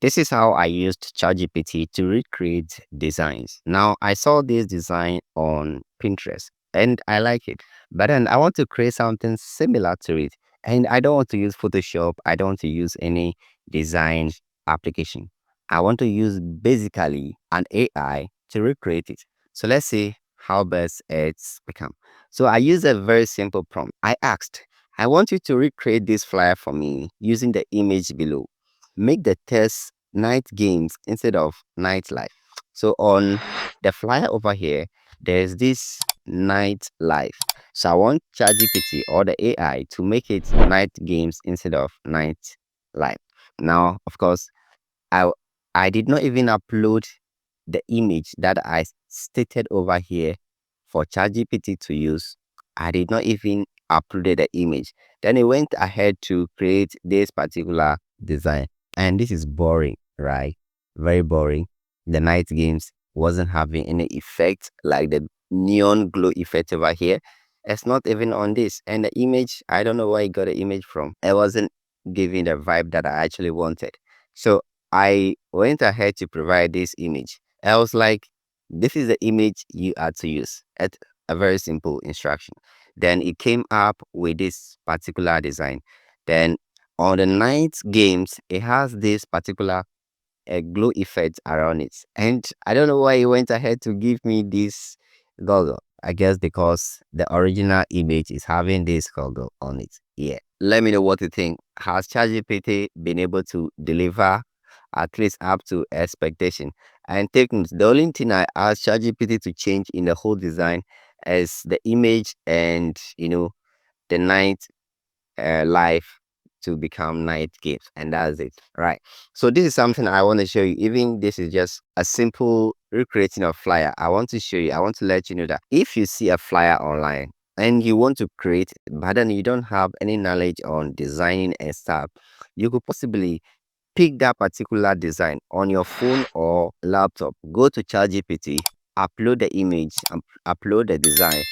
This is how I used ChatGPT to recreate designs. Now, I saw this design on Pinterest and I like it, but then I want to create something similar to it. And I don't want to use Photoshop, I don't want to use any design application. I want to use basically an AI to recreate it. So let's see how best it's become. So I used a very simple prompt. I asked, I want you to recreate this flyer for me using the image below. Make the test night games instead of nightlife. So on the flyer over here, there's this nightlife. So I want ChatGPT or the AI to make it night games instead of nightlife. Now, of course, I I did not even upload the image that I stated over here for ChatGPT to use. I did not even upload the image. Then it went ahead to create this particular design. And this is boring, right? Very boring. The night games wasn't having any effect like the neon glow effect over here. It's not even on this. And the image, I don't know where I got the image from. It wasn't giving the vibe that I actually wanted. So I went ahead to provide this image. I was like, this is the image you are to use. At a very simple instruction. Then it came up with this particular design. Then on the night games, it has this particular glow effect around it. And I don't know why he went ahead to give me this goggle. I guess because the original image is having this goggle on it. Yeah. Let me know what you think. Has ChatGPT been able to deliver at least up to expectation? And take note, the only thing I asked ChatGPT to change in the whole design is the image and the night life to become night games, and that's it, right? So this is something I want to show you. Even this is just a simple recreating of flyer. I want to show you, I want to let you know that if you see a flyer online and you want to create but then you don't have any knowledge on designing and stuff, you could possibly pick that particular design on your phone or laptop. Go to ChatGPT, upload the image, upload the design,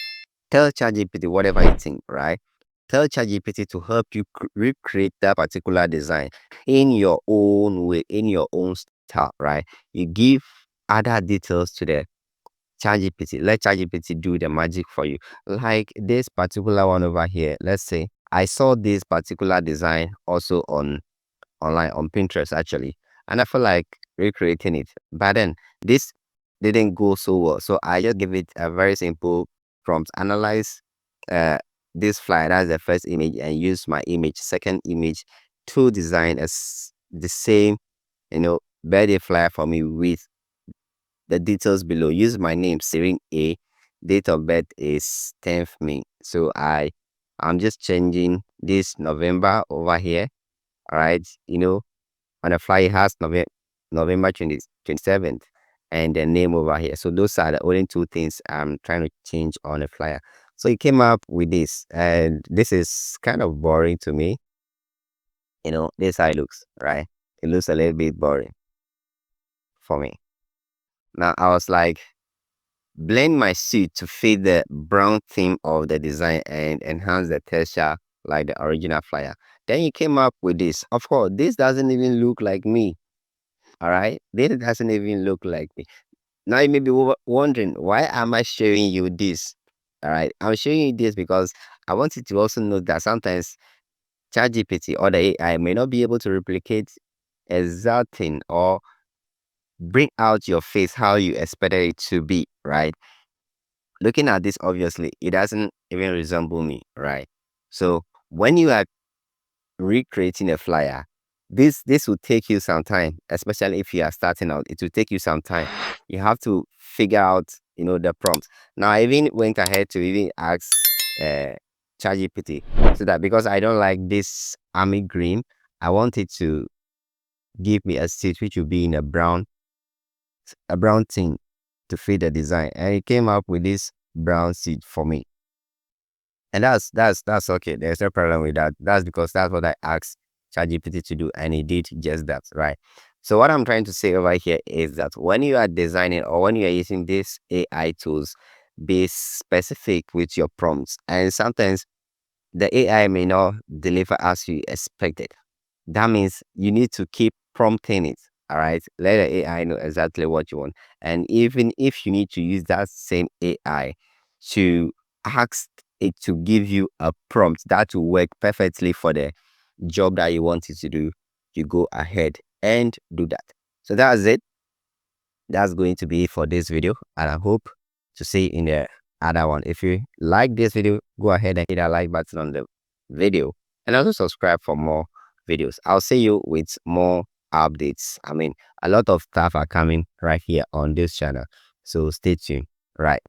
tell ChatGPT whatever you think, right? Tell ChatGPT to help you recreate that particular design in your own way, in your own style, right? You give other details to the ChatGPT. Let ChatGPT do the magic for you. Like this particular one over here. Let's say I saw this particular design also on online on Pinterest actually, and I feel like recreating it. But then this didn't go so well, so I just give it a very simple prompt: analyze uh this flyer, that's the first image, and use my image, second image, to design as the same birthday flyer for me with the details below. Use my name, Serene A. Date of birth is 10th May. So I'm just changing this November over here. All right, on the flyer it has November 27th and the name over here. So those are the only two things I'm trying to change on the flyer. So it came up with this, and this is kind of boring to me. This is how it looks, right? It looks a little bit boring for me. Now I was like, blend my suit to fit the brown theme of the design and enhance the texture like the original flyer. Then you came up with this. Of course, this doesn't even look like me. All right, this doesn't even look like me. Now you may be wondering, why am I showing you this? All right, I'm showing you this because I want you to also know that sometimes ChatGPT or the AI may not be able to replicate exact thing or bring out your face how you expected it to be, right? Looking at this, obviously, it doesn't even resemble me, right? So when you are recreating a flyer, this will take you some time, especially if you are starting out. It will take you some time. You have to figure out the prompt. Now I even went ahead to even ask uh ChatGPT, so that because I don't like this army green, I want it to give me a seat which will be in a brown thing to fit the design, and it came up with this brown seat for me. And that's okay. There's no problem with that. That's because that's what I asked ChatGPT to do, and it did just that, right? So what I'm trying to say over here is that when you are designing or when you are using these AI tools, be specific with your prompts. And sometimes the AI may not deliver as you expected. That means you need to keep prompting it. All right, let the AI know exactly what you want. And even if you need to use that same AI to ask it to give you a prompt that will work perfectly for the job that you want it to do, you go ahead and do that. So that's it. That's going to be it for this video, and I hope to see you in the other one. If you like this video, go ahead and hit that like button on the video, and also subscribe for more videos. I'll see you with more updates. I mean, a lot of stuff are coming right here on this channel, so stay tuned. Right.